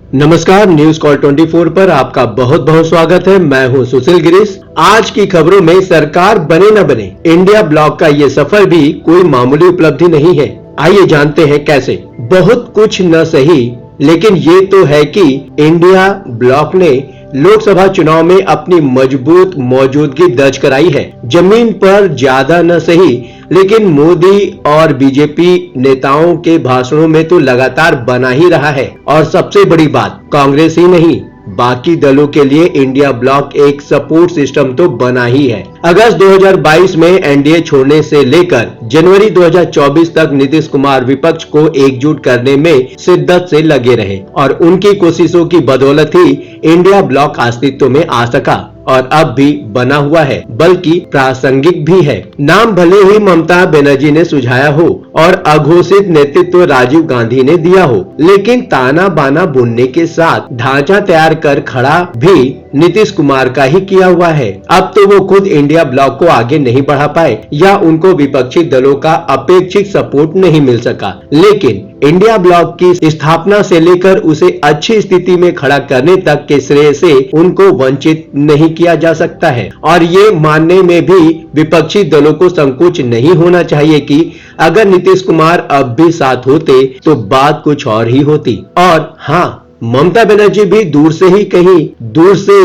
नमस्कार, news call 24 पर आपका बहुत बहुत स्वागत है। मैं हूं सुशील गिरीश। आज की खबरों में सरकार बने न बने, इंडिया ब्लॉक का ये सफर भी कोई मामूली उपलब्धि नहीं है। आइए जानते हैं कैसे। बहुत कुछ न सही, लेकिन ये तो है कि इंडिया ब्लॉक ने लोकसभा चुनाव में अपनी मजबूत मौजूदगी दर्ज कराई है। जमीन पर ज्यादा न सही, लेकिन मोदी और बीजेपी नेताओं के भाषणों में तो लगातार बना ही रहा है। और सबसे बड़ी बात, कांग्रेस ही नहीं, बाकी दलों के लिए इंडिया ब्लॉक एक सपोर्ट सिस्टम तो बना ही है। अगस्त 2022 में एनडीए छोड़ने से लेकर जनवरी 2024 तक नीतीश कुमार विपक्ष को एकजुट करने में शिद्दत से लगे रहे और उनकी कोशिशों की बदौलत ही इंडिया ब्लॉक अस्तित्व में आ सका और अब भी बना हुआ है, बल्कि प्रासंगिक भी है। नाम भले ही ममता बनर्जी ने सुझाया हो और अघोषित नेतृत्व राजीव गांधी ने दिया हो, लेकिन ताना बाना बुनने के साथ ढांचा तैयार कर खड़ा भी नीतीश कुमार का ही किया हुआ है। अब तो वो खुद इंडिया ब्लॉक को आगे नहीं बढ़ा पाए या उनको विपक्षी दलों का अपेक्षित सपोर्ट नहीं मिल सका, लेकिन इंडिया ब्लॉक की स्थापना से लेकर उसे अच्छी स्थिति में खड़ा करने तक के श्रेय से उनको वंचित नहीं किया जा सकता है। और ये मानने में भी विपक्षी दलों को संकोच नहीं होना चाहिए कि अगर नीतीश कुमार अब भी साथ होते तो बात कुछ और ही होती। और हाँ, ममता बनर्जी भी दूर से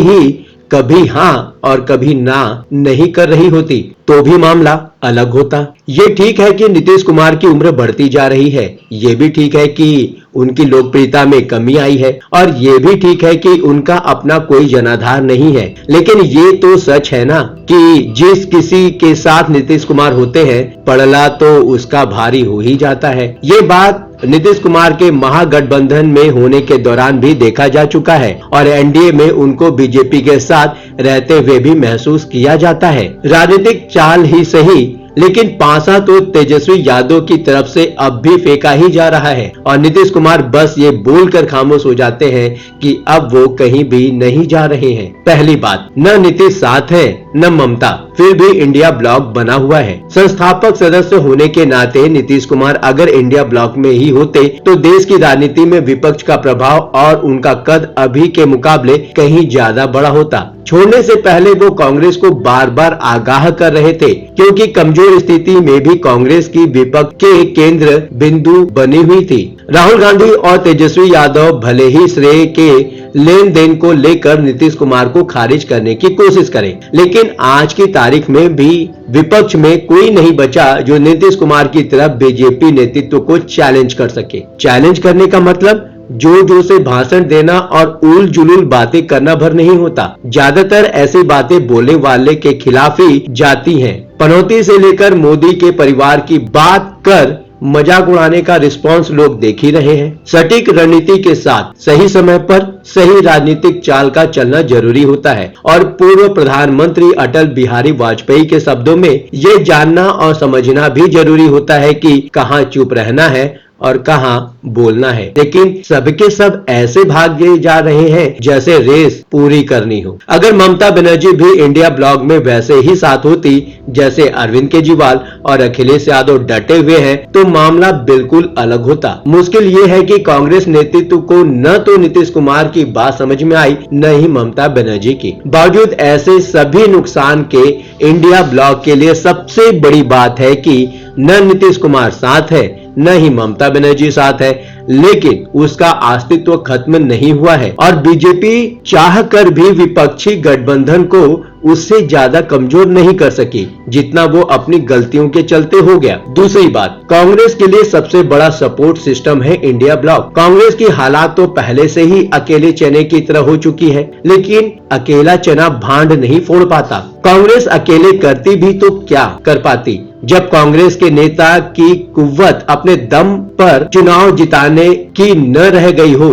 ही कभी हाँ और कभी ना नहीं कर रही होती तो भी मामला अलग होता। ये ठीक है कि नीतीश कुमार की उम्र बढ़ती जा रही है, ये भी ठीक है कि उनकी लोकप्रियता में कमी आई है, और ये भी ठीक है कि उनका अपना कोई जनाधार नहीं है। लेकिन ये तो सच है ना कि जिस किसी के साथ नीतीश कुमार होते हैं, पड़ला तो उसका भारी हो ही जाता है। ये बात नीतीश कुमार के महागठबंधन में होने के दौरान भी देखा जा चुका है और एनडीए में उनको बीजेपी के साथ रहते हुए भी महसूस किया जाता है। राजनीतिक चाल ही सही, लेकिन पासा तो तेजस्वी यादव की तरफ से अब भी फेंका ही जा रहा है और नीतीश कुमार बस ये बोलकर खामोश हो जाते हैं कि अब वो कहीं भी नहीं जा रहे हैं। पहली बात, न नीतीश साथ है न ममता, फिर भी इंडिया ब्लॉक बना हुआ है। संस्थापक सदस्य होने के नाते नीतीश कुमार अगर इंडिया ब्लॉक में ही होते तो देश की राजनीति में विपक्ष का प्रभाव और उनका कद अभी के मुकाबले कहीं ज्यादा बड़ा होता। छोड़ने से पहले वो कांग्रेस को बार बार आगाह कर रहे थे, क्योंकि कमजोर स्थिति में भी कांग्रेस की विपक्ष के केंद्र बिंदु बनी हुई थी। राहुल गांधी और तेजस्वी यादव भले ही श्रेय के लेन देन को लेकर नीतीश कुमार को खारिज करने की कोशिश करें, लेकिन आज की तारीख में भी विपक्ष में कोई नहीं बचा जो नीतीश कुमार की तरफ बीजेपी नेतृत्व को चैलेंज कर सके। चैलेंज करने का मतलब जो से भाषण देना और उल जुलूल बातें करना भर नहीं होता। ज्यादातर ऐसी बातें बोलने वाले के खिलाफ ही जाती हैं। पनौती से लेकर मोदी के परिवार की बात कर मजाक उड़ाने का रिस्पांस लोग देख ही रहे हैं। सटीक रणनीति के साथ सही समय पर सही राजनीतिक चाल का चलना जरूरी होता है और पूर्व प्रधानमंत्री अटल बिहारी वाजपेयी के शब्दों में ये जानना और समझना भी जरूरी होता है कि कहाँ चुप रहना है और कहां बोलना है। लेकिन सबके सब ऐसे भागे जा रहे हैं जैसे रेस पूरी करनी हो। अगर ममता बनर्जी भी इंडिया ब्लॉक में वैसे ही साथ होती जैसे अरविंद केजरीवाल और अखिलेश यादव डटे हुए हैं तो मामला बिल्कुल अलग होता। मुश्किल ये है कि कांग्रेस नेतृत्व को न तो नीतीश कुमार की बात समझ में आई, न ही ममता बनर्जी की। बावजूद ऐसे सभी नुकसान के इंडिया ब्लॉक के लिए सबसे बड़ी बात है कि न नीतीश कुमार साथ है न ही ममता बनर्जी साथ है, लेकिन उसका अस्तित्व खत्म नहीं हुआ है और बीजेपी चाहकर भी विपक्षी गठबंधन को उससे ज्यादा कमजोर नहीं कर सकी जितना वो अपनी गलतियों के चलते हो गया। दूसरी बात, कांग्रेस के लिए सबसे बड़ा सपोर्ट सिस्टम है इंडिया ब्लॉक। कांग्रेस की हालात तो पहले से ही अकेले चने की तरह हो चुकी है, लेकिन अकेला चना भांड नहीं फोड़ पाता। कांग्रेस अकेले करती भी तो क्या कर पाती जब कांग्रेस के नेता की कुव्वत अपने दम पर चुनाव जिताने की न रह गई हो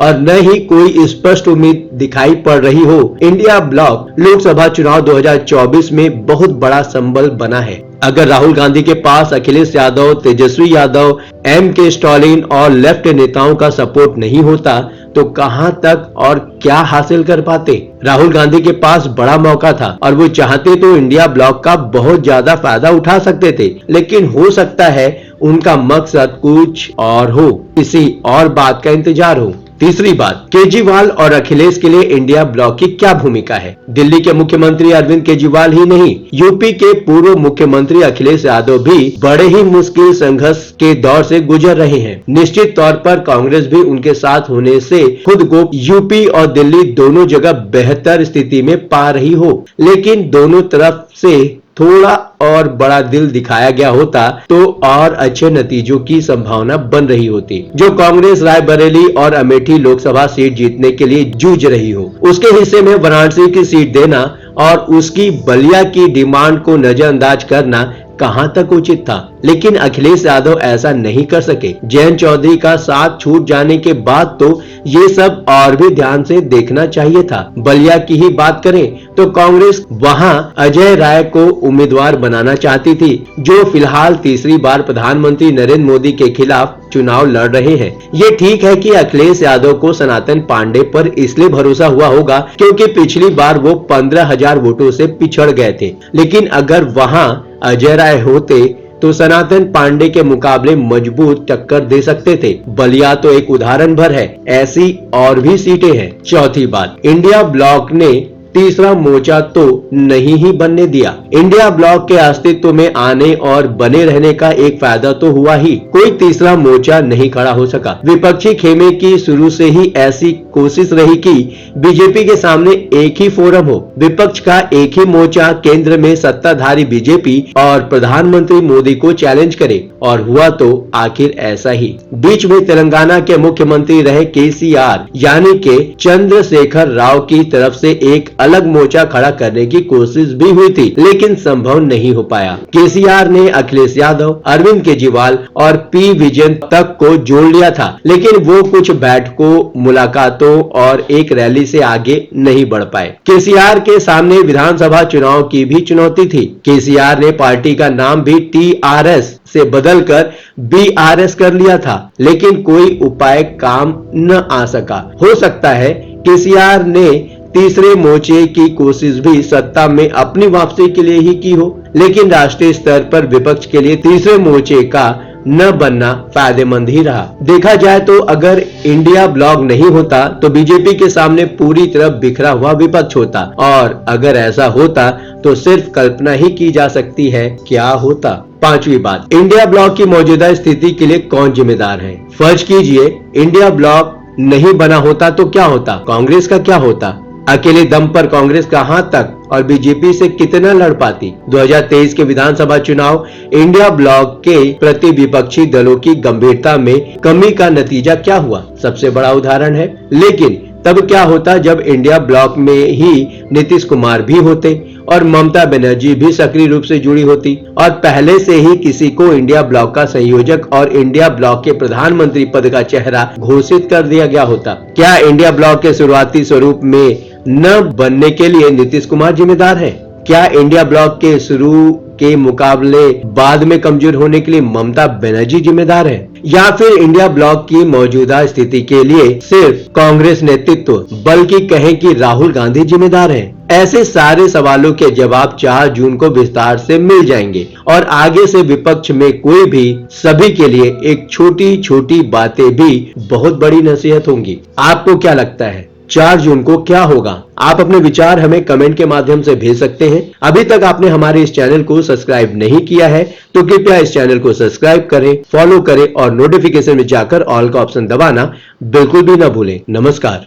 और न ही कोई स्पष्ट उम्मीद दिखाई पड़ रही हो। इंडिया ब्लॉक लोकसभा चुनाव 2024 में बहुत बड़ा संबल बना है। अगर राहुल गांधी के पास अखिलेश यादव, तेजस्वी यादव, के स्टालिन और लेफ्ट नेताओं का सपोर्ट नहीं होता तो कहां तक और क्या हासिल कर पाते। राहुल गांधी के पास बड़ा मौका था और वो चाहते तो इंडिया ब्लॉक का बहुत ज्यादा फायदा उठा सकते थे, लेकिन हो सकता है उनका मकसद कुछ और हो, किसी और बात का इंतजार हो। तीसरी बात, केजरीवाल और अखिलेश के लिए इंडिया ब्लॉक की क्या भूमिका है? दिल्ली के मुख्यमंत्री अरविंद केजरीवाल ही नहीं, यूपी के पूर्व मुख्यमंत्री अखिलेश यादव भी बड़े ही मुश्किल संघर्ष के दौर से गुजर रहे हैं। निश्चित तौर पर कांग्रेस भी उनके साथ होने से खुद को यूपी और दिल्ली दोनों जगह बेहतर स्थिति में पा रही हो, लेकिन दोनों तरफ से थोड़ा और बड़ा दिल दिखाया गया होता तो और अच्छे नतीजों की संभावना बन रही होती। जो कांग्रेस रायबरेली और अमेठी लोकसभा सीट जीतने के लिए जूझ रही हो, उसके हिस्से में वाराणसी की सीट देना और उसकी बलिया की डिमांड को नजरअंदाज करना कहां तक उचित था, लेकिन अखिलेश यादव ऐसा नहीं कर सके। जयंत चौधरी का साथ छूट जाने के बाद तो ये सब और भी ध्यान से देखना चाहिए था। बलिया की ही बात करें तो कांग्रेस वहां अजय राय को उम्मीदवार बनाना चाहती थी, जो फिलहाल तीसरी बार प्रधानमंत्री नरेंद्र मोदी के खिलाफ चुनाव लड़ रहे हैं। ये ठीक है कि अखिलेश यादव को सनातन पांडे पर इसलिए भरोसा हुआ होगा क्योंकि पिछली बार वो 15,000 वोटों से पिछड़ गए थे, लेकिन अगर वहां अजय राय होते तो सनातन पांडे के मुकाबले मजबूत टक्कर दे सकते थे। बलिया तो एक उदाहरण भर है, ऐसी और भी सीटें हैं। चौथी बात, इंडिया ब्लॉक ने तीसरा मोर्चा तो नहीं ही बनने दिया। इंडिया ब्लॉक के अस्तित्व में आने और बने रहने का एक फायदा तो हुआ ही, कोई तीसरा मोर्चा नहीं खड़ा हो सका। विपक्षी खेमे की शुरू से ही ऐसी कोशिश रही कि बीजेपी के सामने एक ही फोरम हो, विपक्ष का एक ही मोर्चा केंद्र में सत्ताधारी बीजेपी और प्रधानमंत्री मोदी को चैलेंज करे, और हुआ तो आखिर ऐसा ही। बीच में तेलंगाना के मुख्यमंत्री रहे केसीआर यानी के चंद्रशेखर राव की तरफ से एक अलग मोर्चा खड़ा करने की कोशिश भी हुई थी, लेकिन संभव नहीं हो पाया। केसीआर ने अखिलेश यादव, अरविंद केजरीवाल और पी विजयन तक को जोड़ लिया था, लेकिन वो कुछ बैठकों, मुलाकातों और एक रैली से आगे नहीं बढ़ पाए। केसीआर के सामने विधानसभा चुनाव की भी चुनौती थी। केसीआर ने पार्टी का नाम भी टीआरएस से बदलकर बीआरएस कर लिया था, लेकिन कोई उपाय काम न आ सका। हो सकता है केसीआर ने तीसरे मोर्चे की कोशिश भी सत्ता में अपनी वापसी के लिए ही की हो, लेकिन राष्ट्रीय स्तर पर विपक्ष के लिए तीसरे मोर्चे का न बनना फायदेमंद ही रहा। देखा जाए तो अगर इंडिया ब्लॉक नहीं होता तो बीजेपी के सामने पूरी तरह बिखरा हुआ विपक्ष होता, और अगर ऐसा होता तो सिर्फ कल्पना ही की जा सकती है क्या होता। पांचवी बात, इंडिया ब्लॉक की मौजूदा स्थिति के लिए कौन जिम्मेदार है? फर्ज कीजिए इंडिया ब्लॉक नहीं बना होता तो क्या होता? कांग्रेस का क्या होता? अकेले दम पर कांग्रेस कहां तक और बीजेपी से कितना लड़ पाती? 2023 के विधानसभा चुनाव इंडिया ब्लॉक के प्रति विपक्षी दलों की गंभीरता में कमी का नतीजा क्या हुआ? सबसे बड़ा उदाहरण है। लेकिन तब क्या होता जब इंडिया ब्लॉक में ही नीतीश कुमार भी होते और ममता बनर्जी भी सक्रिय रूप से जुड़ी होती, और पहले से ही किसी को इंडिया ब्लॉक का संयोजक और इंडिया ब्लॉक के प्रधानमंत्री पद का चेहरा घोषित कर दिया गया होता। क्या इंडिया ब्लॉक के शुरुआती स्वरूप में न बनने के लिए नीतीश कुमार जिम्मेदार है? क्या इंडिया ब्लॉक के शुरू के मुकाबले बाद में कमजोर होने के लिए ममता बनर्जी जिम्मेदार है, या फिर इंडिया ब्लॉक की मौजूदा स्थिति के लिए सिर्फ कांग्रेस नेतृत्व बल्कि कहें कि राहुल गांधी जिम्मेदार है? ऐसे सारे सवालों के जवाब 4 जून को विस्तार से मिल जाएंगे, और आगे से विपक्ष में कोई भी सभी के लिए एक छोटी छोटी बातें भी बहुत बड़ी नसीहत होंगी। आपको क्या लगता है 4 जून को क्या होगा? आप अपने विचार हमें कमेंट के माध्यम से भेज सकते हैं। अभी तक आपने हमारे इस चैनल को सब्सक्राइब नहीं किया है तो कृपया इस चैनल को सब्सक्राइब करें, फॉलो करें और नोटिफिकेशन में जाकर ऑल का ऑप्शन दबाना बिल्कुल भी ना भूलें। नमस्कार।